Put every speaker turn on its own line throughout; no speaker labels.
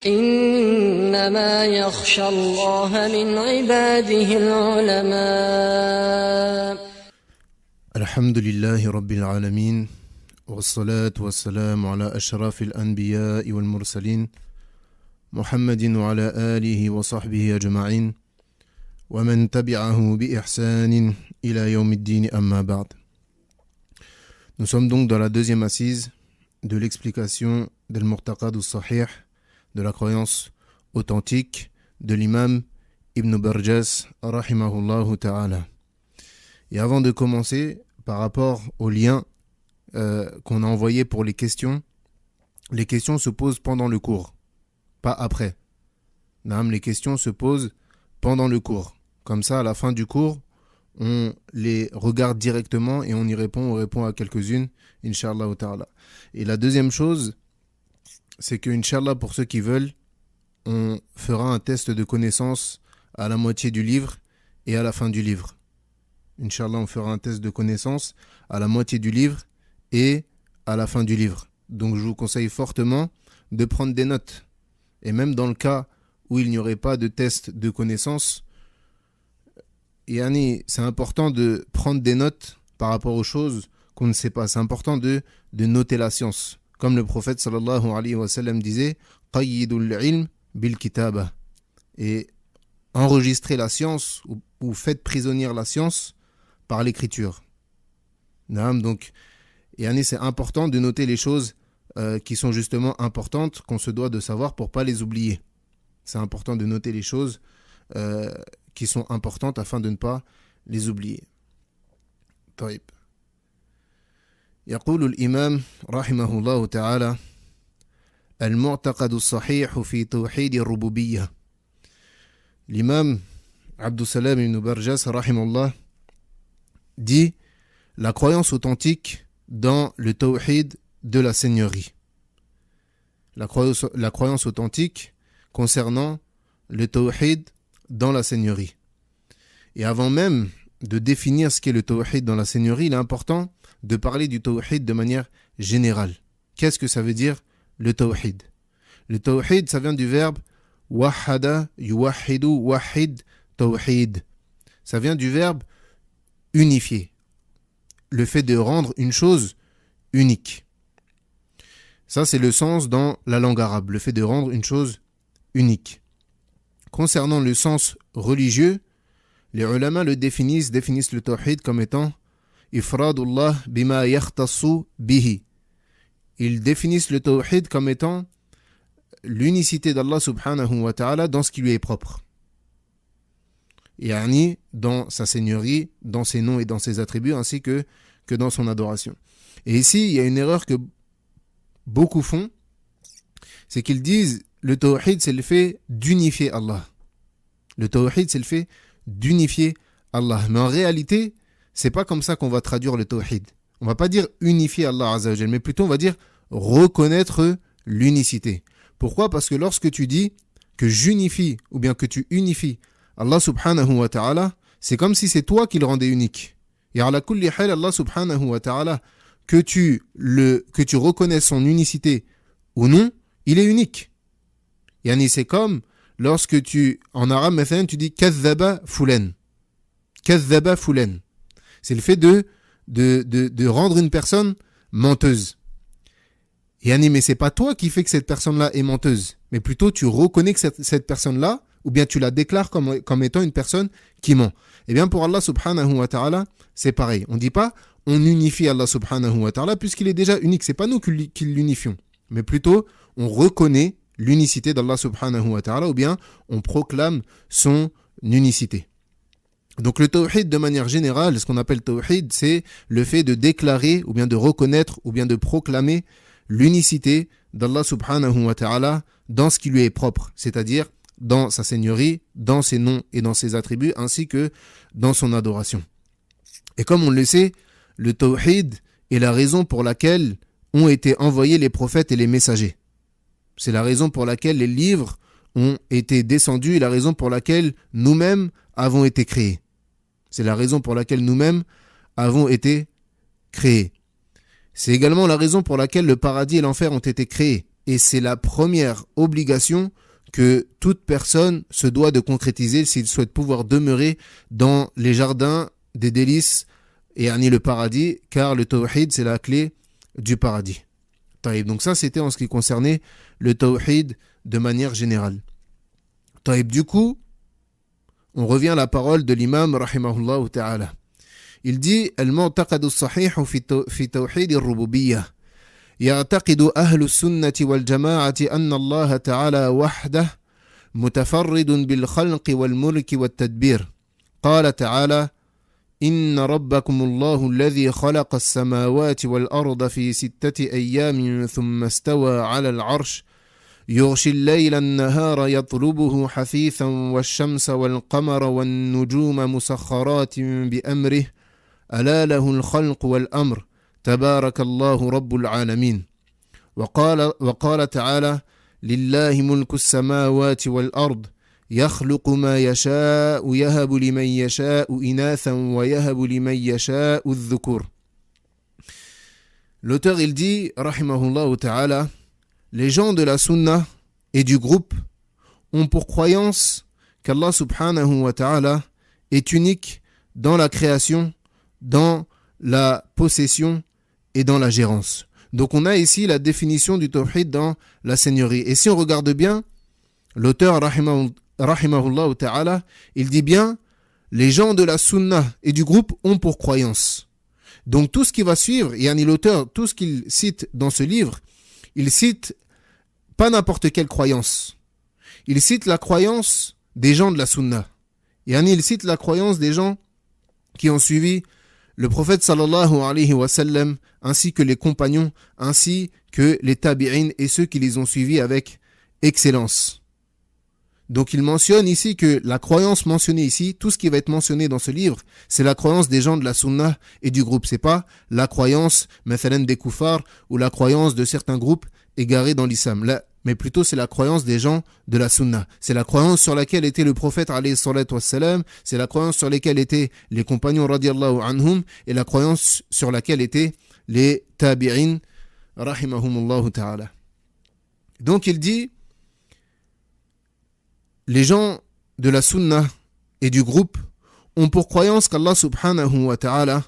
إنما يخشى الله من عباده العلماء.
الحمد لله رب العالمين والصلاة والسلام على أشرف الأنبياء والمرسلين محمد وعلى آله وصحبه أجمعين ومن تبعه بإحسان إلى يوم الدين أما بعد. Nous sommes donc dans la deuxième assise de l'explication del Mu'taqad as-Sahih, de la croyance authentique de l'imam Ibn Barjas rahimahullah ta'ala. Et avant de commencer, par rapport au lien qu'on a envoyé pour les questions se posent pendant le cours, pas après. Les questions se posent pendant le cours. Comme ça, à la fin du cours, on les regarde directement et on répond à quelques-unes, Inch'Allah ta'ala. Et la deuxième chose, c'est que, Inch'Allah, pour ceux qui veulent, on fera un test de connaissance à la moitié du livre et à la fin du livre. Inch'Allah, on fera un test de connaissance à la moitié du livre et à la fin du livre. Donc, je vous conseille fortement de prendre des notes. Et même dans le cas où il n'y aurait pas de test de connaissance, c'est important de prendre des notes par rapport aux choses qu'on ne sait pas. C'est important de noter la science. Comme le prophète sallallahu alayhi wa sallam disait, qayyidul ilm bil kitaba. Et enregistrer la science ou faites prisonnière la science par l'écriture. Donc, c'est important de noter les choses qui sont justement importantes, qu'on se doit de savoir pour ne pas les oublier. C'est important de noter les choses qui sont importantes afin de ne pas les oublier. طيب. يقول الإمام رحمه الله تعالى المعتقد الصحيح في توحيد الربوبية. L'imam Abdussalam ibn Barjas rahimahullah dit la croyance authentique dans le tawhid de la seigneurie. La croyance authentique concernant le tawhid dans la seigneurie. Et avant même de définir ce qu'est le tawhid dans la seigneurie, il est important de parler du tawhid de manière générale. Qu'est-ce que ça veut dire le tawhid? Le tawhid, ça vient du verbe wahada, yuwahidu, wahid, tawhid. Ça vient du verbe unifier. Le fait de rendre une chose unique. Ça, c'est le sens dans la langue arabe, le fait de rendre une chose unique. Concernant le sens religieux, les ulama le définissent le tawhid comme étant ifradullah bima yakhtassu bihi. Ils définissent le tawhid comme étant l'unicité d'Allah subhanahu wa ta'ala dans ce qui lui est propre. Yani dans sa seigneurie, dans ses noms et dans ses attributs, ainsi que dans son adoration. Et ici, il y a une erreur que beaucoup font, c'est qu'ils disent le tawhid, c'est le fait d'unifier Allah. Le tawhid, c'est le fait d'unifier Allah. Mais en réalité, c'est pas comme ça qu'on va traduire le tawhid. On va pas dire unifier Allah Azza wa Jal, mais plutôt on va dire reconnaître l'unicité. Pourquoi? Parce que lorsque tu dis que j'unifie ou bien que tu unifies Allah subhanahu wa ta'ala, c'est comme si c'est toi qui le rendais unique. Et ala kulli hal, Allah subhanahu wa ta'ala, que tu reconnaisses son unicité ou non, il est unique. C'est comme lorsque en arabe, مثلا, tu dis kazzaba fulan. Kazzaba fulan. C'est le fait de rendre une personne menteuse. Mais c'est pas toi qui fais que cette personne-là est menteuse, mais plutôt tu reconnais que cette personne-là, ou bien tu la déclares comme étant une personne qui ment. Et bien pour Allah subhanahu wa ta'ala, c'est pareil. On dit pas on unifie Allah subhanahu wa ta'ala puisqu'il est déjà unique. C'est pas nous qui l'unifions, mais plutôt on reconnaît l'unicité d'Allah subhanahu wa ta'ala, ou bien on proclame son unicité. Donc le tawhid de manière générale, ce qu'on appelle tawhid, c'est le fait de déclarer, ou bien de reconnaître, ou bien de proclamer l'unicité d'Allah subhanahu wa ta'ala dans ce qui lui est propre, c'est-à-dire dans sa seigneurie, dans ses noms et dans ses attributs, ainsi que dans son adoration. Et comme on le sait, le tawhid est la raison pour laquelle ont été envoyés les prophètes et les messagers. C'est la raison pour laquelle les livres ont été descendus et la raison pour laquelle nous-mêmes avons été créés. C'est la raison pour laquelle nous-mêmes avons été créés. C'est également la raison pour laquelle le paradis et l'enfer ont été créés. et c'est la première obligation que toute personne se doit de concrétiser s'il souhaite pouvoir demeurer dans les jardins des délices et le paradis, car le tawhid c'est la clé du paradis. Donc ça c'était en ce qui concernait le tawhid de manière générale. Du coup, on revient à la parole de l'imam rahimahullah ta'ala. Il dit al-mu'taqad as-sahih fi tawhid ar-rububiyyah. يعتقد أهل السنة والجماعة أن الله تعالى وحده متفرد بالخلق والملك والتدبير. قال تعالى: إن ربكم الله الذي خلق السماوات والأرض في 6 أيام ثم استوى على العرش يغشي الليل النهار يطلبه حثيثا والشمس والقمر والنجوم مسخرات بأمره ألا له الخلق والأمر تبارك الله رب العالمين. وقال تعالى: لله ملك السماوات والأرض يخلق ما يشاء يهب لمن يشاء إناثا ويهب لمن يشاء الذكور. L'auteur il dit rahimahullah ta'ala: les gens de la sunna et du groupe ont pour croyance qu'Allah subhanahu wa ta'ala est unique dans la création, dans la possession et dans la gérance. Donc on a ici la définition du tawhid dans la seigneurie. Et si on regarde bien, l'auteur rahimahullah ta'ala, il dit bien: les gens de la sunna et du groupe ont pour croyance. Donc tout ce qui va suivre, l'auteur, tout ce qu'il cite dans ce livre, il cite pas n'importe quelle croyance. Il cite la croyance des gens de la sunna. Il cite la croyance des gens qui ont suivi le prophète sallallahu alayhi wa sallam, ainsi que les compagnons, ainsi que les tabi'in et ceux qui les ont suivis avec excellence. Donc il mentionne ici que la croyance mentionnée ici, tout ce qui va être mentionné dans ce livre, c'est la croyance des gens de la sunna et du groupe. C'est pas la croyance mathalan des koufars ou la croyance de certains groupes égarés dans l'islam. Là, mais plutôt c'est la croyance des gens de la sunna. C'est la croyance sur laquelle était le prophète alayhi salatu wassalam, c'est la croyance sur laquelle étaient les compagnons radiyallahu anhum et la croyance sur laquelle étaient les tabi'in rahimahumullahu ta'ala. Donc il dit: les gens de la sunna et du groupe ont pour croyance qu'Allah subhanahu wa ta'ala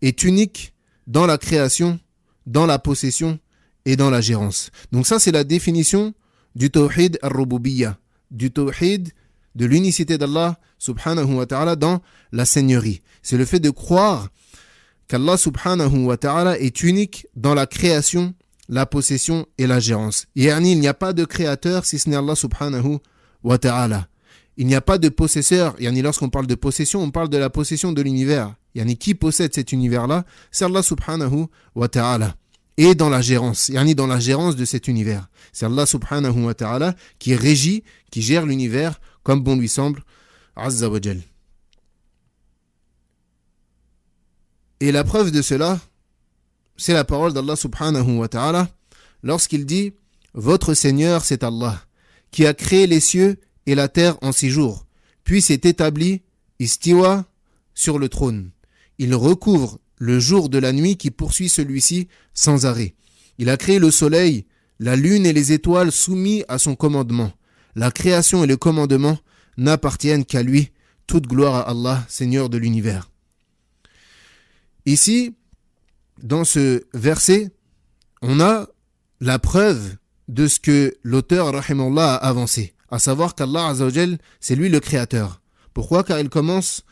est unique dans la création, dans la possession et dans la gérance. Donc ça c'est la définition du tawhid ar-rububiyyah, du tawhid de l'unicité d'Allah subhanahu wa ta'ala dans la seigneurie. C'est le fait de croire qu'Allah subhanahu wa ta'ala est unique dans la création, la possession et la gérance. Il n'y a pas de créateur si ce n'est Allah subhanahu wa ta'ala. Il n'y a pas de possesseur. Lorsqu'on parle de possession, on parle de la possession de l'univers. Qui possède cet univers-là? C'est Allah subhanahu wa ta'ala. Et dans la gérance, dans la gérance de cet univers. C'est Allah subhanahu wa ta'ala qui régit, qui gère l'univers comme bon lui semble, azza wa jal. Et la preuve de cela, c'est la parole d'Allah subhanahu wa ta'ala lorsqu'il dit: votre Seigneur c'est Allah, qui a créé les cieux et la terre en 6 jours, puis s'est établi, istiwa, sur le trône. Il recouvre le jour de la nuit qui poursuit celui-ci sans arrêt. Il a créé le soleil, la lune et les étoiles soumis à son commandement. La création et le commandement n'appartiennent qu'à lui. Toute gloire à Allah, Seigneur de l'univers. Ici, dans ce verset, on a la preuve de ce que l'auteur rahimahullah a avancé, à savoir qu'Allah azza wa jal, c'est lui le créateur. Pourquoi? Car il commence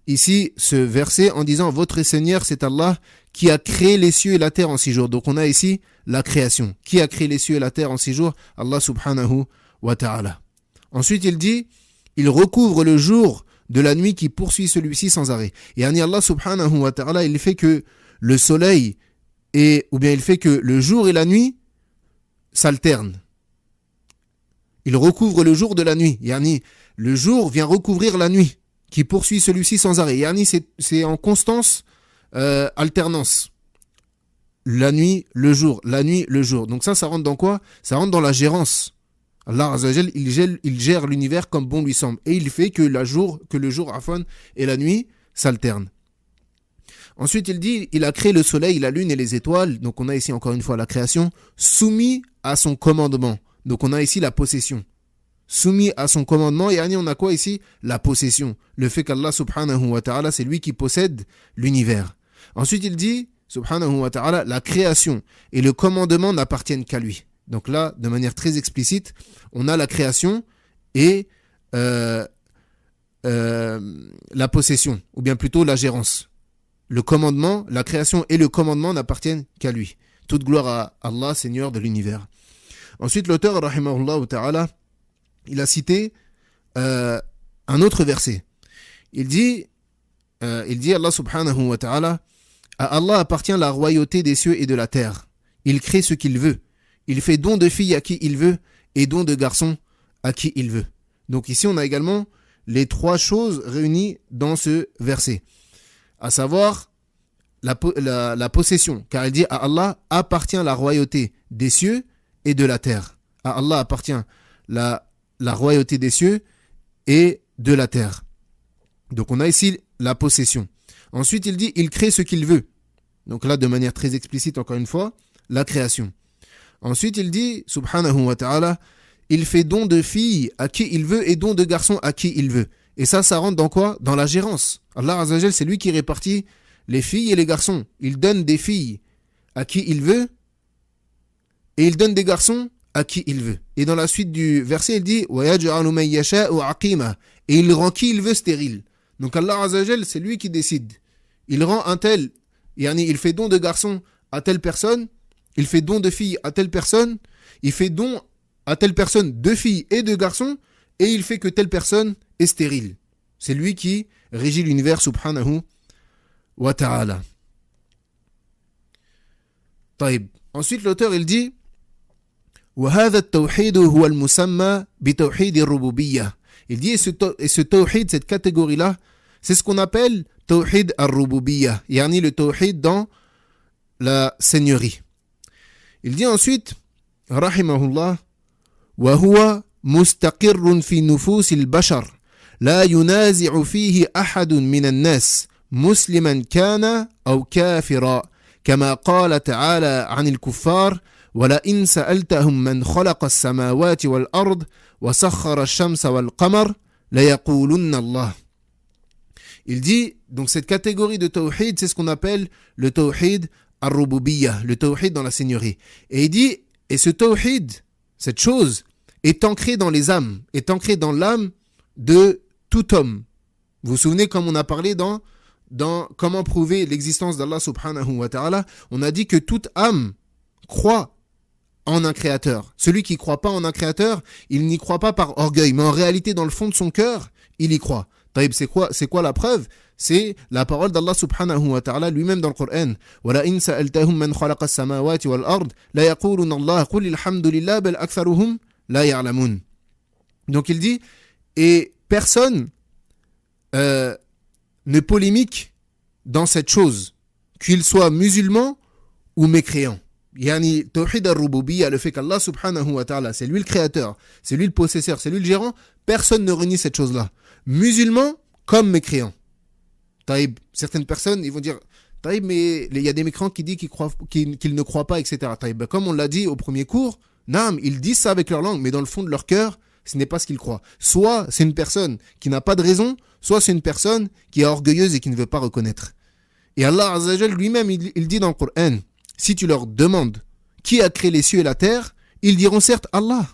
ici ce verset en disant: votre Seigneur c'est Allah qui a créé les cieux et la terre en 6 jours. Donc on a ici la création. Qui a créé les cieux et la terre en 6 jours? Allah subhanahu wa ta'ala. Ensuite il dit: il recouvre le jour de la nuit qui poursuit celui-ci sans arrêt. Et Allah subhanahu wa ta'ala, il fait que le soleil il fait que le jour et la nuit s'alternent. Il recouvre le jour de la nuit. Le jour vient recouvrir la nuit qui poursuit celui-ci sans arrêt. C'est en constance alternance. La nuit, le jour, la nuit, le jour. Donc ça rentre dans quoi? Ça rentre dans la gérance. Allah azza wa jal, il gère l'univers comme bon lui semble. Et il fait que le jour et la nuit s'alternent. Ensuite, il dit, il a créé le soleil, la lune et les étoiles. Donc, on a ici encore une fois la création, soumis à son commandement. Donc, on a ici la possession. Soumis à son commandement, et on a quoi ici? La possession. Le fait qu'Allah subhanahu wa ta'ala, c'est lui qui possède l'univers. Ensuite, il dit, subhanahu wa ta'ala, la création et le commandement n'appartiennent qu'à lui. Donc là, de manière très explicite, on a la création et la possession, ou bien plutôt la gérance. Le commandement, la création et le commandement n'appartiennent qu'à lui. Toute gloire à Allah, Seigneur de l'univers. Ensuite, l'auteur, rahimahullah ta'ala, il a cité un autre verset. Il dit Allah subhanahu wa ta'ala, à Allah appartient la royauté des cieux et de la terre. Il crée ce qu'il veut. Il fait don de filles à qui il veut et don de garçons à qui il veut. Donc ici, on a également les trois choses réunies dans ce verset. À savoir la possession, car il dit à Allah appartient la royauté des cieux et de la terre. À Allah appartient la royauté des cieux et de la terre. Donc on a ici la possession. Ensuite, il dit il crée ce qu'il veut. Donc là, de manière très explicite, encore une fois, la création. Ensuite, il dit, subhanahu wa ta'ala, il fait don de filles à qui il veut et don de garçons à qui il veut. Et ça rentre dans quoi? Dans la gérance. Allah Azza wa Jal, c'est lui qui répartit les filles et les garçons. Il donne des filles à qui il veut et il donne des garçons à qui il veut. Et dans la suite du verset, il dit وَيَجْعَلُ مَن يَشَاءُ عَقِيمًا. Et il rend qui il veut stérile. Donc Allah Azza wa Jal, c'est lui qui décide. Il rend un tel, il fait don de garçons à telle personne, il fait don de filles à telle personne, il fait don à telle personne de filles et de garçons, et il fait que telle personne est stérile. C'est lui qui régit l'univers subhanahu wa ta'ala. طيب. Ensuite, l'auteur, il dit وَهَذَا التَّوْحِيدُ هُوَ الْمُسَمَّى بِتَوْحِيدِ الرُّبُوبِيَّةِ. Il dit, et ce tawhid, cette catégorie-là, c'est ce qu'on appelle tawhid al-rububiyya, yani le tawhid dans la seigneurie. Il dit ensuite, rahimahullah, وَهُوَ مُسْتَقِرٌ فِي نُفُوسِ الْبَشَرِ لَا يُنَازِعُ فِيهِ أَحَدٌ مِنَ النَّاسِ مُسْلِمًا كَانَ أَوْ كَافِرًا كما قال تعالى عن الكفار ولئن سألتهم من خلق السماوات والأرض وسخر الشمس والقمر ليقولن الله. Il dit, donc cette catégorie de tawhid, c'est ce qu'on appelle le tawhid ar-rububiyya, le tawhid dans la seigneurie. Et il dit, et ce tawhid, cette chose, est ancrée dans les âmes, est ancrée dans l'âme de tout homme. Vous vous souvenez, comme on a parlé dans comment prouver l'existence d'Allah subhanahu wa ta'ala, on a dit que toute âme croit en un créateur. Celui qui ne croit pas en un créateur, il n'y croit pas par orgueil, mais en réalité, dans le fond de son cœur, il y croit. Taïb, c'est quoi la preuve? C'est la parole d'Allah subhanahu wa ta'ala lui-même dans le Coran. وَلَئِنْ سَأَلْتَهُمْ مَنْ خَلَقَ السَّمَاوَاتِ وَالْأَرْضِ لَيَقُولُنَ اللَّهُ قُلِ الْحَمْدُ لِلَّهِ بَلْ أَكْثَرُهُمْ لَا يَعْلَمُونَ. Donc il dit, et personne ne polémique dans cette chose, qu'il soit musulman ou mécréant. Yani, tawhid al-rububiyya, le fait qu'Allah subhanahu wa ta'ala, c'est lui le créateur, c'est lui le possesseur, c'est lui le gérant, personne ne renie cette chose-là. Musulman comme mécréant. Taïb, certaines personnes, ils vont dire, taïb, mais il y a des mécréants qui disent qu'ils ne croient pas, etc. Taïb, comme on l'a dit au premier cours, naam, ils disent ça avec leur langue, mais dans le fond de leur cœur, ce n'est pas ce qu'ils croient. Soit c'est une personne qui n'a pas de raison, soit c'est une personne qui est orgueilleuse et qui ne veut pas reconnaître. Et Allah Azza wa Jal lui-même, il dit dans le Coran, si tu leur demandes qui a créé les cieux et la terre, ils diront certes Allah.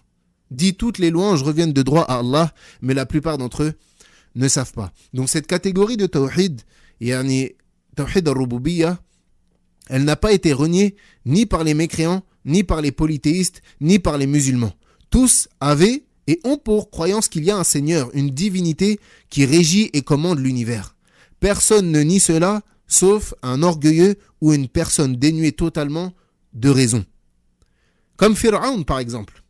Dit toutes les louanges reviennent de droit à Allah, mais la plupart d'entre eux ne savent pas. Donc cette catégorie de tawhid, yani tawhid al-rububiyya, elle n'a pas été reniée ni par les mécréants, ni par les polythéistes, ni par les musulmans. Tous avaient et ont pour croyance qu'il y a un Seigneur, une divinité qui régit et commande l'univers. Personne ne nie cela, sauf un orgueilleux ou une personne dénuée totalement de raison. Comme Pharaon par exemple.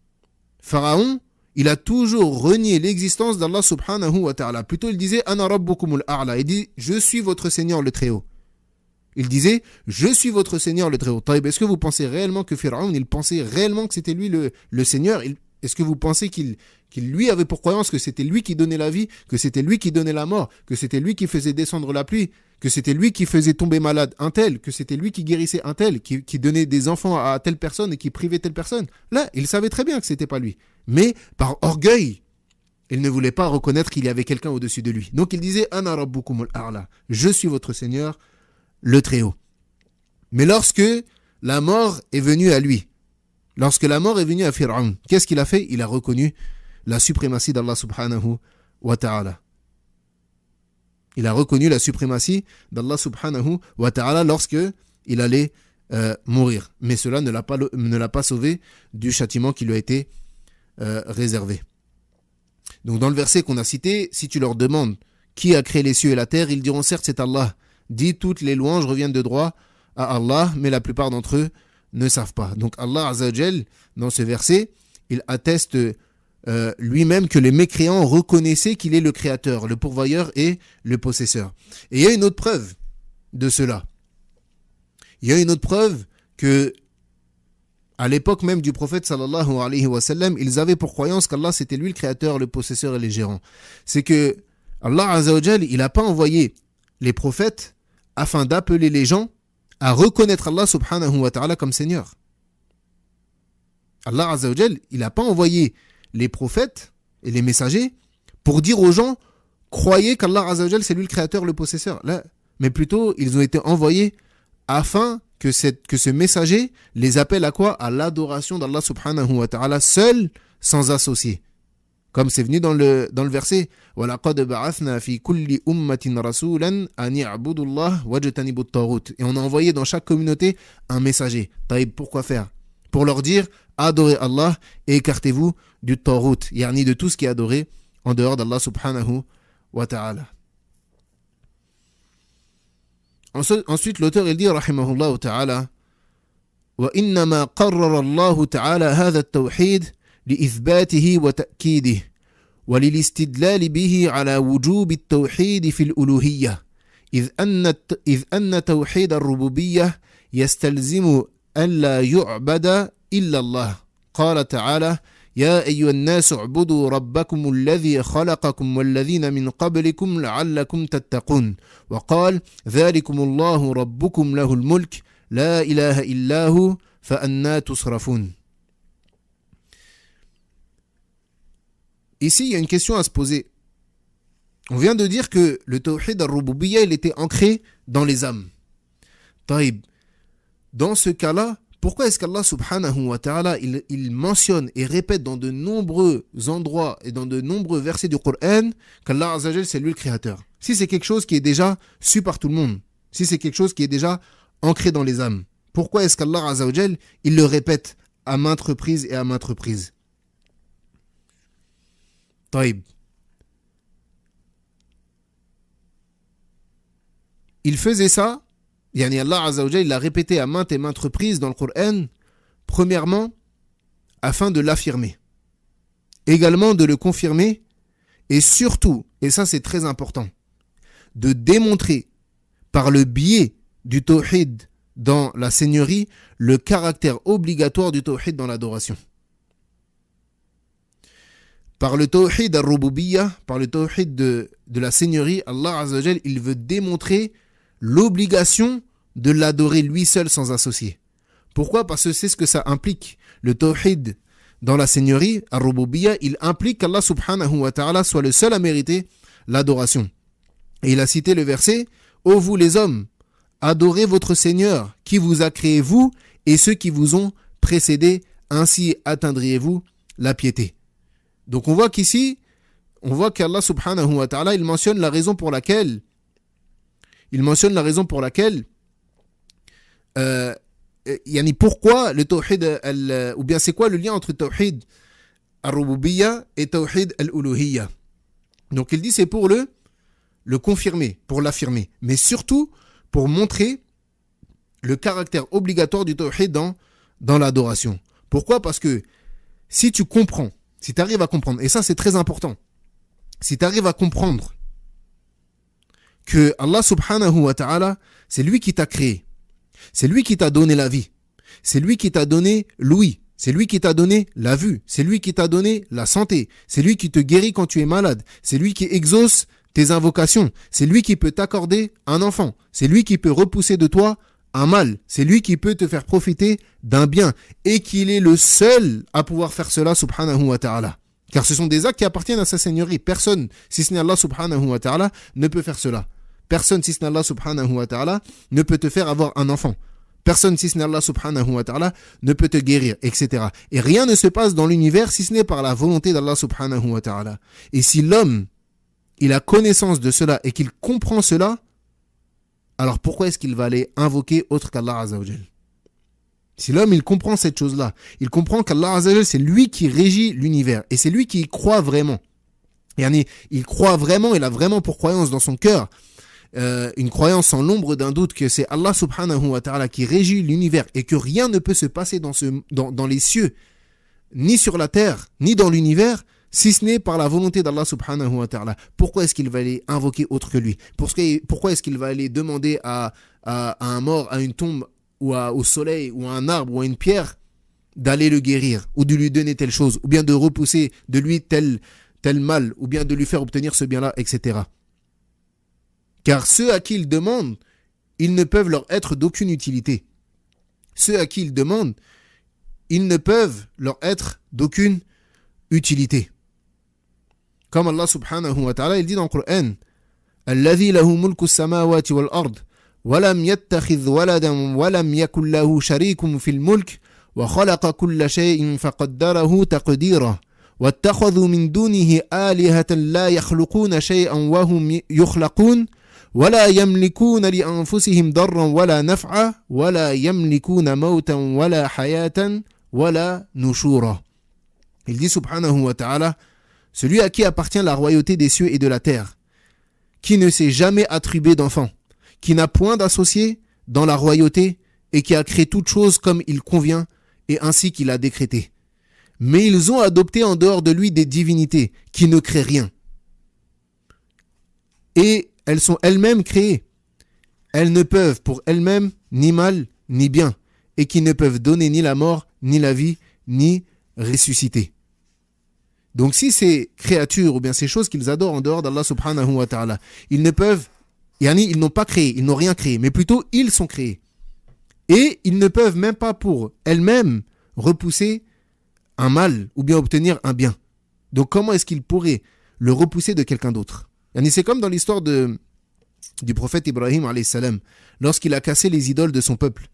Pharaon, il a toujours renié l'existence d'Allah subhanahu wa ta'ala. Plutôt il disait Ana rabbukumul a'la. Il dit je suis votre Seigneur le Très-Haut. Il disait je suis votre Seigneur le Très-Haut. Taïb, est-ce que vous pensez réellement que Pharaon, il pensait réellement que c'était lui le Seigneur? Est-ce que vous pensez qu'il lui avait pour croyance que c'était lui qui donnait la vie, que c'était lui qui donnait la mort, que c'était lui qui faisait descendre la pluie, que c'était lui qui faisait tomber malade un tel, que c'était lui qui guérissait un tel, qui donnait des enfants à telle personne et qui privait telle personne? Là, il savait très bien que c'était pas lui. Mais par orgueil, il ne voulait pas reconnaître qu'il y avait quelqu'un au-dessus de lui. Donc il disait « Ana rabbukumul a'la » je suis votre Seigneur, le Très-Haut. Mais lorsque la mort est venue à lui, lorsque la mort est venue à Fir'aun, qu'est-ce qu'il a fait? Il a reconnu la suprématie d'Allah subhanahu wa ta'ala. Il a reconnu la suprématie d'Allah subhanahu wa ta'ala lorsque il allait mourir. Mais cela ne l'a pas sauvé du châtiment qui lui a été réservé. Donc dans le verset qu'on a cité, si tu leur demandes qui a créé les cieux et la terre, ils diront certes c'est Allah. Dis toutes les louanges reviennent de droit à Allah, mais la plupart d'entre eux ne savent pas. Donc Allah Azza wa Jal, dans ce verset, il atteste lui-même que les mécréants reconnaissaient qu'il est le créateur, le pourvoyeur et le possesseur. Et il y a une autre preuve de cela. Il y a une autre preuve que à l'époque même du prophète sallallahu alayhi wa sallam, ils avaient pour croyance qu'Allah c'était lui le créateur, le possesseur et le gérant. C'est que Allah Azza wa Jal, il n'a pas envoyé les prophètes afin d'appeler les gens à reconnaître Allah subhanahu wa ta'ala comme Seigneur. Allah Azza wa Jal, il n'a pas envoyé les prophètes et les messagers pour dire aux gens croyez qu'Allah Azza wa Jal c'est lui le créateur, le possesseur. Là, mais plutôt ils ont été envoyés afin que ce messager les appelle à quoi? À l'adoration d'Allah subhanahu wa ta'ala seul, sans associé. Comme c'est venu dans le verset وَلَقَدْ بَعَثْنَا فِي كُلِّ أُمَّةٍ رَسُولًا أَنِ يَعْبُدُوا اللَّهَ وَاجْتَنِبُوا الطَّاغُوتَ. Et on a envoyé dans chaque communauté un messager. Taïb, pourquoi faire? Pour leur dire adorez Allah et écartez-vous du taghut, yani de tout ce qui est adoré en dehors d'Allah subhanahu wa ta'ala. Ensuite, l'auteur il dit rahimahullah ta'ala وإنما قرر الله تعالى هذا التوحيد لإثباته وتأكيده وللاستدلال به على وجوب التوحيد في الألوهية إذ أن توحيد الربوبية يستلزم ألا يعبد إلا الله. قال تعالى يا أيها الناس اعبدوا ربكم الذي خلقكم والذين من قبلكم لعلكم تتقون. وقال ذلكم الله ربكم له الملك لا إله إلا هو فأنا تصرفون. Ici, il y a une question à se poser. On vient de dire que le tawhid al-rububiyya, il était ancré dans les âmes. Taïb. Dans ce cas-là, pourquoi est-ce qu'Allah subhanahu wa ta'ala, il mentionne et répète dans de nombreux endroits et dans de nombreux versets du Coran qu'Allah Azza wa Jal, c'est lui le créateur? Si c'est quelque chose qui est déjà su par tout le monde, si c'est quelque chose qui est déjà ancré dans les âmes, pourquoi est-ce qu'Allah Azza wa Jal, il le répète à maintes reprises et à maintes reprises? Taïb. Il faisait ça, yani Allah Azza wa Jal, il l'a répété à maintes et maintes reprises dans le Coran, premièrement, afin de l'affirmer, également de le confirmer, et surtout, et ça c'est très important, de démontrer par le biais du tawhid dans la seigneurie le caractère obligatoire du tawhid dans l'adoration. Par le tawhid al-rububiyya, par le tawhid de la seigneurie, Allah Azza wa Jal, il veut démontrer l'obligation de l'adorer lui seul sans associé. Pourquoi? Parce que c'est ce que ça implique. Le tawhid dans la seigneurie, al-rububiyya, il implique qu'Allah subhanahu wa ta'ala soit le seul à mériter l'adoration. Et il a cité le verset « Ô vous les hommes, adorez votre Seigneur qui vous a créé vous et ceux qui vous ont précédés, ainsi atteindriez-vous la piété. » Donc on voit qu'ici, on voit qu'Allah subhanahu wa ta'ala, il mentionne la raison pour laquelle yani pourquoi le tawhid, ou bien c'est quoi le lien entre tawhid al-rububiyya et tawhid al-uluhiyya. Donc il dit c'est pour le confirmer, pour l'affirmer, mais surtout pour montrer le caractère obligatoire du tawhid dans l'adoration. Pourquoi? Parce que si tu comprends, si tu arrives à comprendre, et ça c'est très important, si tu arrives à comprendre que Allah subhanahu wa ta'ala, c'est lui qui t'a créé, c'est lui qui t'a donné la vie, c'est lui qui t'a donné l'ouïe, C'est lui qui t'a donné la vue. C'est lui qui t'a donné la santé. C'est lui qui te guérit quand tu es malade. C'est lui qui exauce tes invocations. C'est lui qui peut t'accorder un enfant. C'est lui qui peut repousser de toi un mal. C'est lui qui peut te faire profiter d'un bien. Et qu'il est le seul à pouvoir faire cela, subhanahu wa ta'ala. Car ce sont des actes qui appartiennent à sa seigneurie. Personne, si ce n'est Allah subhanahu wa ta'ala, ne peut faire cela. Personne, si ce n'est Allah subhanahu wa ta'ala, ne peut te faire avoir un enfant. Personne, si ce n'est Allah subhanahu wa ta'ala, ne peut te guérir, etc. Et rien ne se passe dans l'univers si ce n'est par la volonté d'Allah subhanahu wa ta'ala. Et si l'homme, il a connaissance de cela et qu'il comprend cela, alors pourquoi est-ce qu'il va aller invoquer autre qu'Allah azza wa jal? Si l'homme, il comprend cette chose-là, il comprend qu'Allah azza wa jal, c'est lui qui régit l'univers. Et c'est lui qui y croit vraiment. Et il croit vraiment, il a vraiment pour croyance dans son cœur, une croyance sans l'ombre d'un doute que c'est Allah subhanahu wa ta'ala qui régit l'univers et que rien ne peut se passer dans les cieux, ni sur la terre, ni dans l'univers, si ce n'est par la volonté d'Allah subhanahu wa ta'ala. Pourquoi est-ce qu'il va aller invoquer autre que lui? Pourquoi est-ce qu'il va aller demander à un mort, à une tombe, ou au soleil, ou à un arbre, ou à une pierre, d'aller le guérir, ou de lui donner telle chose, ou bien de repousser de lui tel mal, ou bien de lui faire obtenir ce bien-là, etc. Car ceux à qui il demande, ils ne peuvent leur être d'aucune utilité. Ceux à qui il demande, ils ne peuvent leur être d'aucune utilité. Comme Allah subhanahu wa ta'ala, il dit dans le Coran, الذي له ملك السماوات والأرض ولم يتخذ ولدا ولم يكن له شريك في الملك وخلق كل شيء فقدره تقديرا واتخذوا من دونه آلهة لا يخلقون شيئا وهم يخلقون ولا يملكون لأنفسهم ضرا ولا نفعا ولا يملكون موتا ولا حياة ولا نشورا. Il dit subhanahu wa ta'ala, celui à qui appartient la royauté des cieux et de la terre, qui ne s'est jamais attribué d'enfant, qui n'a point d'associé dans la royauté et qui a créé toutes choses comme il convient et ainsi qu'il a décrété. Mais ils ont adopté en dehors de lui des divinités qui ne créent rien. Et elles sont elles-mêmes créées. Elles ne peuvent pour elles-mêmes ni mal ni bien et qui ne peuvent donner ni la mort, ni la vie, ni ressusciter. Donc si ces créatures ou bien ces choses qu'ils adorent en dehors d'Allah subhanahu wa ta'ala, ils n'ont pas créé, ils n'ont rien créé, mais plutôt ils sont créés. Et ils ne peuvent même pas pour elles-mêmes repousser un mal ou bien obtenir un bien. Donc comment est-ce qu'ils pourraient le repousser de quelqu'un d'autre? C'est comme dans l'histoire du prophète Ibrahim alayhi salam, lorsqu'il a cassé les idoles de son peuple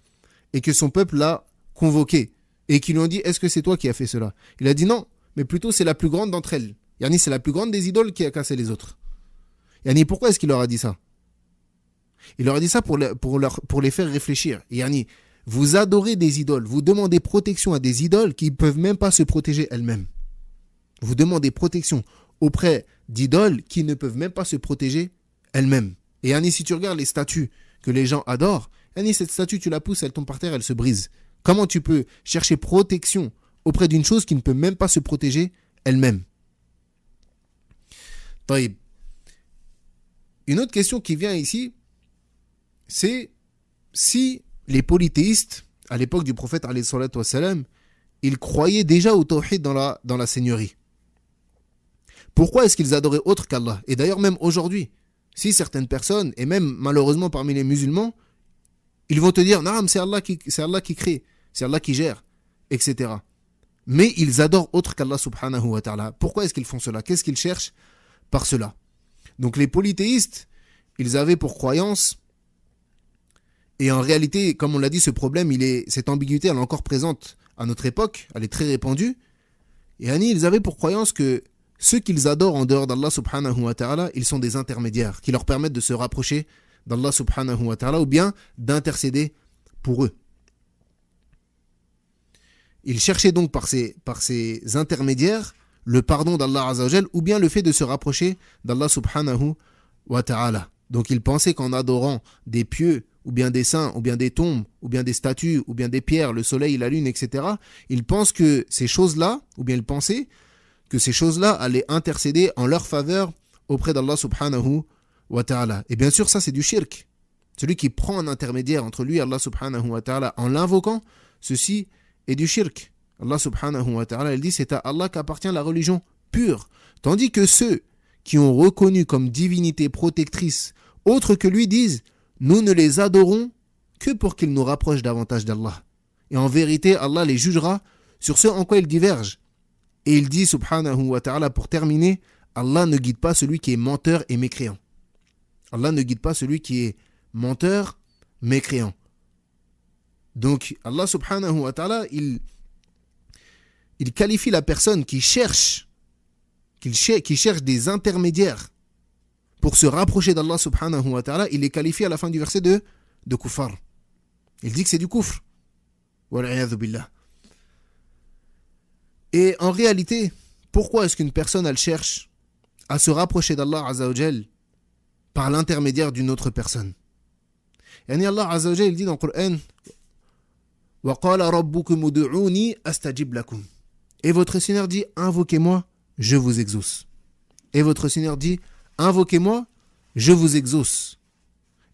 et que son peuple l'a convoqué et qu'ils lui ont dit, est-ce que c'est toi qui as fait cela? Il a dit non, mais plutôt c'est la plus grande d'entre elles. C'est la plus grande des idoles qui a cassé les autres. Pourquoi est-ce qu'il leur a dit ça? Il leur a dit ça pour les faire réfléchir. Vous adorez des idoles, vous demandez protection à des idoles qui ne peuvent même pas se protéger elles-mêmes. Vous demandez protection auprès d'idoles qui ne peuvent même pas se protéger elles-mêmes. Et si tu regardes les statues que les gens adorent, cette statue, tu la pousses, elle tombe par terre, elle se brise. Comment tu peux chercher protection auprès d'une chose qui ne peut même pas se protéger elle-même? Taïb. Une autre question qui vient ici, c'est si les polythéistes, à l'époque du prophète alayhi salatu wassalam, ils croyaient déjà au tawhid dans la seigneurie. Pourquoi est-ce qu'ils adoraient autre qu'Allah? Et d'ailleurs même aujourd'hui, si certaines personnes, et même malheureusement parmi les musulmans, ils vont te dire, non, c'est Allah qui crée, c'est Allah qui gère, etc. Mais ils adorent autre qu'Allah subhanahu wa ta'ala. Pourquoi est-ce qu'ils font cela? Qu'est-ce qu'ils cherchent par cela? Donc les polythéistes, ils avaient pour croyance, et en réalité, comme on l'a dit, ce problème, cette ambiguïté, elle est encore présente à notre époque, elle est très répandue. Et ils avaient pour croyance que ceux qu'ils adorent en dehors d'Allah subhanahu wa ta'ala, ils sont des intermédiaires qui leur permettent de se rapprocher d'Allah subhanahu wa ta'ala ou bien d'intercéder pour eux. Ils cherchaient donc par ces intermédiaires le pardon d'Allah azza wa jal ou bien le fait de se rapprocher d'Allah subhanahu wa ta'ala. Donc ils pensaient qu'en adorant des pieux ou bien des saints, ou bien des tombes, ou bien des statues, ou bien des pierres, le soleil, la lune, etc., ils pensent que ces choses-là, ou bien ils pensaient que ces choses-là allaient intercéder en leur faveur auprès d'Allah subhanahu wa ta'ala. Et bien sûr, ça c'est du shirk. Celui qui prend un intermédiaire entre lui et Allah subhanahu wa ta'ala en l'invoquant, ceci est du shirk. Allah subhanahu wa ta'ala, il dit c'est à Allah qu'appartient la religion pure. Tandis que ceux qui ont reconnu comme divinité protectrice autre que lui disent nous ne les adorons que pour qu'ils nous rapprochent davantage d'Allah. Et en vérité, Allah les jugera sur ce en quoi ils divergent. Et il dit subhanahu wa ta'ala pour terminer, Allah ne guide pas celui qui est menteur et mécréant. Allah ne guide pas celui qui est menteur, mécréant. Donc Allah subhanahu wa ta'ala, il qualifie la personne qui cherche des intermédiaires pour se rapprocher d'Allah subhanahu wa ta'ala, il les qualifie à la fin du verset de kuffar. Il dit que c'est du kufr. Wal'iyadhu billah. Et en réalité, pourquoi est-ce qu'une personne elle cherche à se rapprocher d'Allah azza wa jal par l'intermédiaire d'une autre personne? Yani Allah azza wa jal il dit dans le Coran wa qala rabbukum ud'uni astajib lakum. Et votre Seigneur dit invoquez-moi, je vous exauce. Et votre Seigneur dit invoquez-moi, je vous exauce.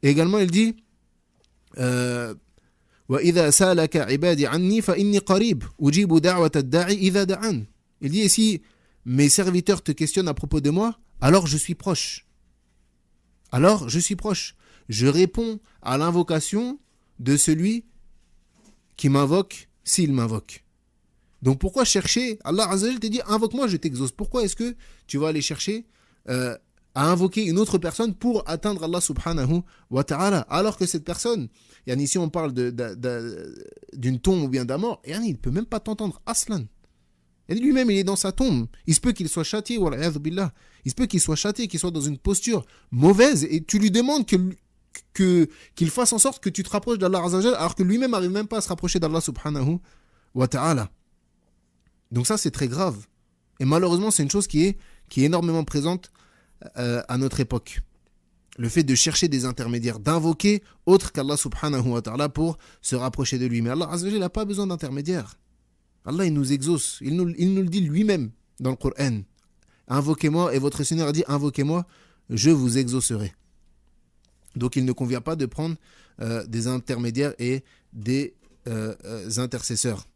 Et également il dit وَإِذَا سَأَلَكَ عِبَادِي عَنِّي فَإِنِّي قَرِيبٌ أُجِيبُ دَعْوَةَ الدَّاعِ إِذَا دَعَانِ. Il dit, et si mes serviteurs te questionnent à propos de moi, alors je suis proche. Alors je suis proche. Je réponds à l'invocation de celui qui m'invoque s'il m'invoque. Donc pourquoi chercher? Allah Azza wa Jalla te dit, invoque-moi, je t'exauce. Pourquoi est-ce que tu vas aller chercher à invoquer une autre personne pour atteindre Allah subhanahu wa ta'ala, alors que cette personne, ici on parle d'une tombe ou bien d'un mort, il ne peut même pas t'entendre, aslan. Lui-même il est dans sa tombe, il se peut qu'il soit châtié, il se peut qu'il soit châtié, qu'il soit dans une posture mauvaise, et tu lui demandes qu'il fasse en sorte que tu te rapproches d'Allah Azza wa Jalla, alors que lui-même n'arrive même pas à se rapprocher d'Allah subhanahu wa ta'ala. Donc ça c'est très grave, et malheureusement c'est une chose qui est énormément présente à notre époque. Le fait de chercher des intermédiaires, d'invoquer autre qu'Allah subhanahu wa ta'ala pour se rapprocher de lui. Mais Allah azza wa jalla n'a pas besoin d'intermédiaire. Allah il nous exauce, il nous le dit lui-même dans le Coran. Invoquez-moi, et votre Seigneur a dit invoquez-moi, je vous exaucerai. Donc il ne convient pas de prendre des intermédiaires et des intercesseurs.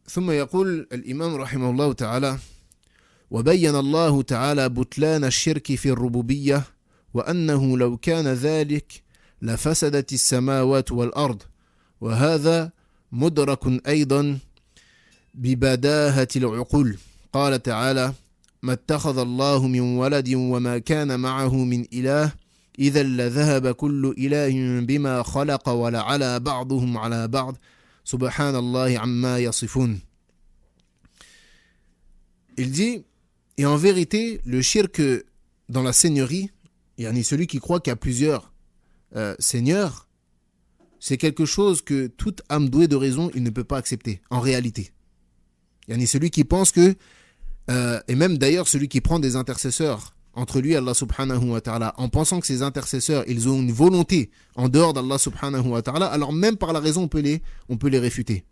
ثم يقول الإمام رحمه الله تعالى وبين الله تعالى بطلان الشرك في الربوبية وأنه لو كان ذلك لفسدت السماوات والأرض وهذا مدرك أيضا ببداهة العقول قال تعالى ما اتخذ الله من ولد وما كان معه من إله إذا لذهب كل إله بما خلق ولعلى بعضهم على بعض Subhanallah amma yasifun. Il dit, et en vérité, le shirk dans la seigneurie, yani celui qui croit qu'il y a plusieurs seigneurs, c'est quelque chose que toute âme douée de raison, il ne peut pas accepter, en réalité. Yani celui qui pense que, et même d'ailleurs celui qui prend des intercesseurs entre lui et Allah subhanahu wa ta'ala, en pensant que ces intercesseurs, ils ont une volonté en dehors d'Allah subhanahu wa ta'ala, alors même par la raison, on peut les réfuter.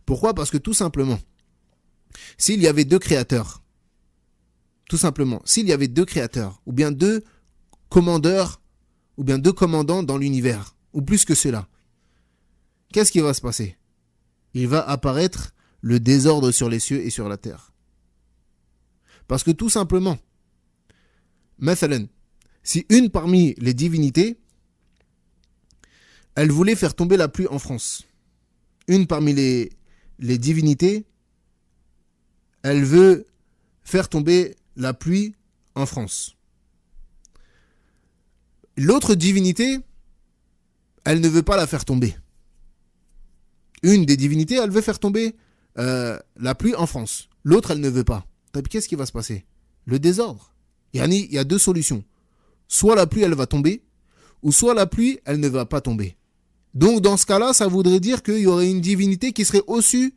Pourquoi? Parce que tout simplement, s'il y avait deux créateurs, ou bien deux commandeurs, ou bien deux commandants dans l'univers, ou plus que cela, qu'est-ce qui va se passer? Il va apparaître le désordre sur les cieux et sur la terre. Parce que tout simplement, Mathalan, si une parmi les divinités, elle voulait faire tomber la pluie en France. Une parmi les divinités, elle veut faire tomber la pluie en France. L'autre divinité, elle ne veut pas la faire tomber. Une des divinités, elle veut faire tomber la pluie en France. L'autre, elle ne veut pas. Qu'est-ce qui va se passer? Le désordre. Il y a deux solutions. Soit la pluie, elle va tomber, ou soit la pluie, elle ne va pas tomber. Donc, dans ce cas-là, ça voudrait dire qu'il y aurait une divinité qui serait au-dessus,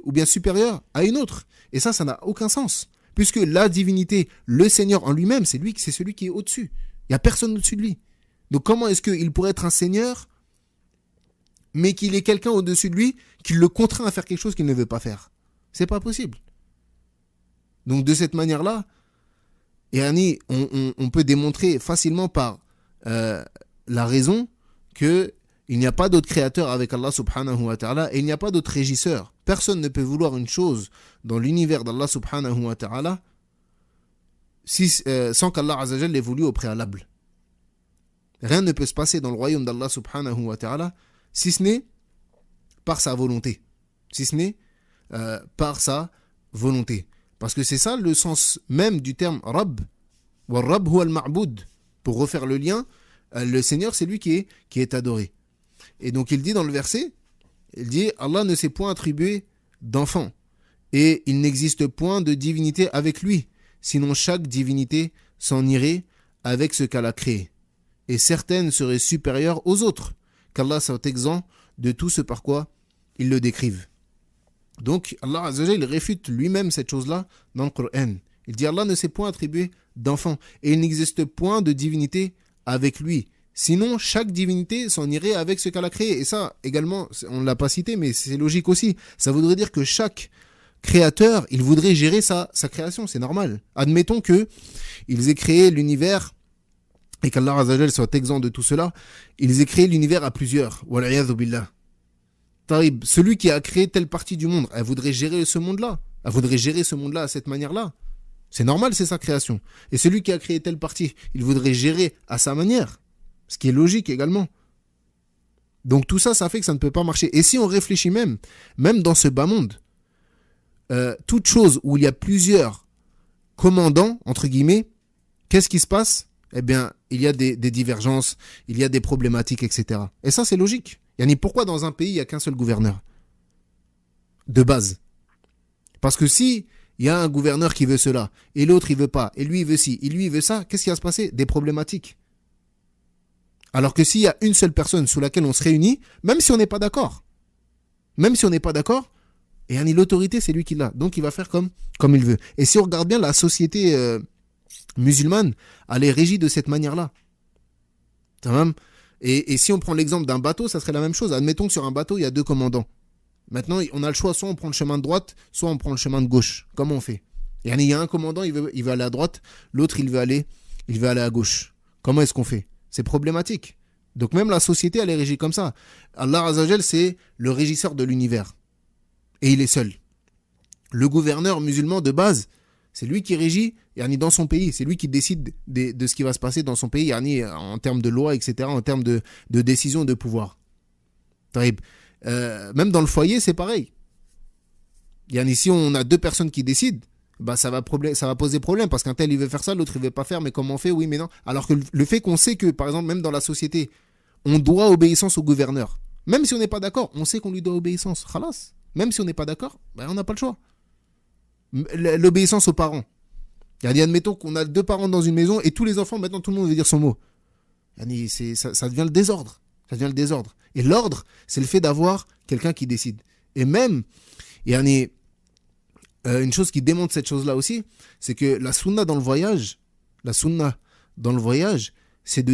ou bien supérieure à une autre. Et ça n'a aucun sens. Puisque la divinité, le Seigneur en lui-même, c'est celui qui est au-dessus. Il n'y a personne au-dessus de lui. Donc, comment est-ce qu'il pourrait être un Seigneur, mais qu'il ait quelqu'un au-dessus de lui qui le contraint à faire quelque chose qu'il ne veut pas faire? C'est pas possible. Donc, de cette manière-là, et on peut démontrer facilement par la raison qu'il Il n'y a pas d'autre créateur avec Allah subhanahu wa ta'ala et il n'y a pas d'autre régisseur. Personne ne peut vouloir une chose dans l'univers d'Allah subhanahu wa ta'ala sans qu'Allah azza l'ait voulu au préalable. Rien ne peut se passer dans le royaume d'Allah subhanahu wa ta'ala si ce n'est par sa volonté. Si ce n'est par sa volonté. Parce que c'est ça le sens même du terme Rabb. Wa Rabb huwa al-ma'boud. Pour refaire le lien, le Seigneur c'est lui qui est adoré. Et donc il dit dans le verset, il dit Allah ne s'est point attribué d'enfant et il n'existe point de divinité avec lui, sinon chaque divinité s'en irait avec ce qu'elle a créé. Et certaines seraient supérieures aux autres, qu'Allah soit exempt de tout ce par quoi ils le décrivent. Donc Allah Azza wa Jalla, il réfute lui-même cette chose-là dans le Coran. Il dit Allah ne s'est point attribué d'enfant et il n'existe point de divinité avec lui. Sinon, chaque divinité s'en irait avec ce qu'elle a créé. Et ça, également, on ne l'a pas cité, mais c'est logique aussi. Ça voudrait dire que chaque créateur, il voudrait gérer sa création. C'est normal. Admettons qu'ils aient créé l'univers et qu'Allah Azza wa Jalla soit exempt de tout cela. Ils aient créé l'univers à plusieurs. Wal'iyadhu billah. Taïb, celui qui a créé telle partie du monde, elle voudrait gérer ce monde-là. Elle voudrait gérer ce monde-là à cette manière-là. C'est normal, c'est sa création. Et celui qui a créé telle partie, il voudrait gérer à sa manière. Ce qui est logique également. Donc tout ça, ça fait que ça ne peut pas marcher. Et si on réfléchit même dans ce bas monde, toute chose où il y a plusieurs commandants, entre guillemets, qu'est-ce qui se passe? Eh bien, il y a des divergences, il y a des problématiques, etc. Et ça, c'est logique. Yani, pourquoi dans un pays, il n'y a qu'un seul gouverneur? De base. Parce que si il y a un gouverneur qui veut cela, et l'autre il veut pas, et lui il veut ci, et lui il veut ça, qu'est-ce qui va se passer? Des problématiques. Alors que s'il y a une seule personne sous laquelle on se réunit, même si on n'est pas d'accord, et l'autorité c'est lui qui l'a, donc il va faire comme il veut. Et si on regarde bien, la société musulmane, elle est régie de cette manière-là. Et si on prend l'exemple d'un bateau, ça serait la même chose. Admettons que sur un bateau, il y a deux commandants. Maintenant, on a le choix, soit on prend le chemin de droite, soit on prend le chemin de gauche. Comment on fait? Et il y a un commandant, il veut aller à droite, l'autre il veut aller à gauche. Comment est-ce qu'on fait? C'est problématique. Donc même la société, elle est régie comme ça. Allah Azza wa Jal, c'est le régisseur de l'univers. Et il est seul. Le gouverneur musulman de base, c'est lui qui régit dans son pays. C'est lui qui décide de ce qui va se passer dans son pays, en termes de loi, etc., en termes de décision, de pouvoir. Même dans le foyer, c'est pareil. Si on a deux personnes qui décident, ça va poser problème parce qu'un tel il veut faire ça, l'autre il veut pas faire, mais comment on fait? Oui, mais non. Alors que le fait qu'on sait que, par exemple, même dans la société, on doit obéissance au gouverneur. Même si on n'est pas d'accord, on sait qu'on lui doit obéissance. Khalas. Même si on n'est pas d'accord, on n'a pas le choix. L'obéissance aux parents. Admettons qu'on a deux parents dans une maison et tous les enfants, maintenant tout le monde veut dire son mot. Ça devient le désordre. Ça devient le désordre. Et l'ordre, c'est le fait d'avoir quelqu'un qui décide. Et même, une chose qui démontre cette chose-là aussi, c'est que la sunna dans le voyage, c'est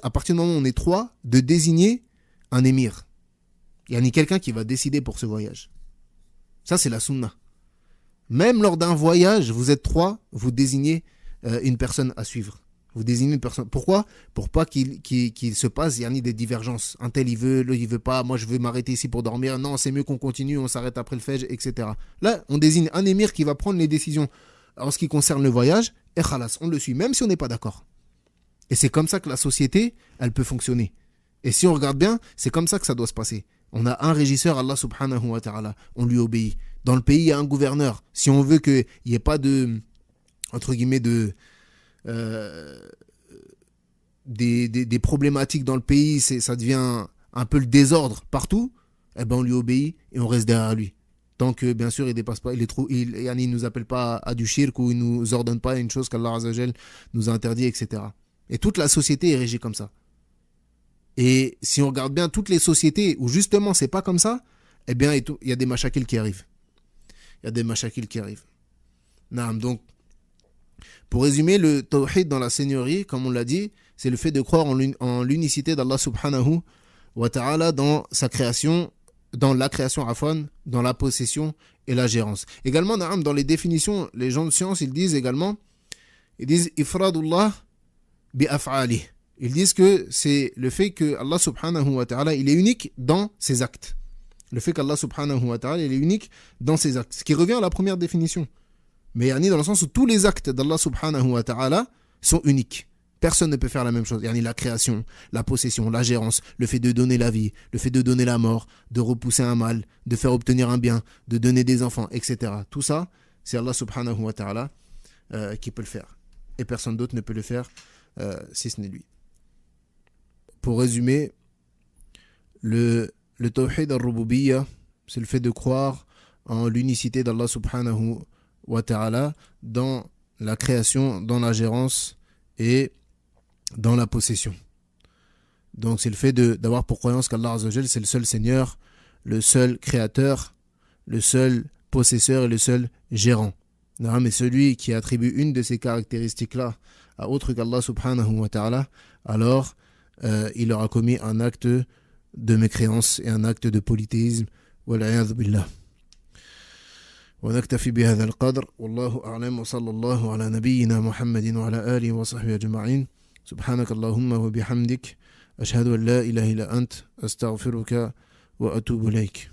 à partir du moment où on est trois, de désigner un émir. Quelqu'un qui va décider pour ce voyage. Ça, c'est la sunna. Même lors d'un voyage, vous êtes trois, vous désignez une personne à suivre. Vous désignez une personne. Pourquoi? Pour pas qu'il se passe des divergences. Un tel il veut, l'autre il veut pas. Moi je veux m'arrêter ici pour dormir. Non, c'est mieux qu'on continue, on s'arrête après le fajr, etc. Là, on désigne un émir qui va prendre les décisions en ce qui concerne le voyage. Et khalas, on le suit, même si on n'est pas d'accord. Et c'est comme ça que la société, elle peut fonctionner. Et si on regarde bien, c'est comme ça que ça doit se passer. On a un régisseur, Allah subhanahu wa ta'ala. On lui obéit. Dans le pays, il y a un gouverneur. Si on veut qu'il n'y ait pas de, entre guillemets, des problématiques dans le pays, ça devient un peu le désordre partout, on lui obéit et on reste derrière lui. Tant que, bien sûr, il dépasse pas, il nous appelle pas à du shirk ou il nous ordonne pas une chose qu'Allah Azza wa Jal nous a interdit, etc. Et toute la société est régie comme ça. Et si on regarde bien toutes les sociétés où justement c'est pas comme ça, il y a des mashakil qui arrivent. Donc, pour résumer, le tawhid dans la seigneurie, comme on l'a dit, c'est le fait de croire en l'unicité d'Allah subhanahu wa ta'ala dans sa création, dans la création afwan, dans la possession et la gérance. Également, dans les définitions, les gens de science, ils disent ifradullah bi af'ali. Ils disent que c'est le fait que Allah subhanahu wa ta'ala, il est unique dans ses actes. Le fait qu'Allah subhanahu wa ta'ala, il est unique dans ses actes. Ce qui revient à la première définition. Mais yani dans le sens où tous les actes d'Allah subhanahu wa ta'ala sont uniques. Personne ne peut faire la même chose. Yani la création, la possession, la gérance, le fait de donner la vie, le fait de donner la mort, de repousser un mal, de faire obtenir un bien, de donner des enfants, etc. Tout ça, c'est Allah subhanahu wa ta'ala qui peut le faire. Et personne d'autre ne peut le faire si ce n'est lui. Pour résumer, le tawhid al-rububiyya, c'est le fait de croire en l'unicité d'Allah subhanahu wa ta'ala dans la création, dans la gérance et dans la possession. Donc c'est le fait d'avoir pour croyance qu'Allah Azza wa Jal, c'est le seul Seigneur, le seul créateur, le seul possesseur et le seul gérant. Non, mais celui qui attribue une de ces caractéristiques-là à autre qu'Allah subhanahu wa ta'ala, alors il aura commis un acte de mécréance et un acte de polythéisme. Wal'iyadhu billah. ونكتفي بهذا القدر والله أعلم وصلى الله على نبينا محمد وعلى آله وصحبه أجمعين سبحانك اللهم وبحمدك أشهد أن لا إله إلا أنت أستغفرك وأتوب إليك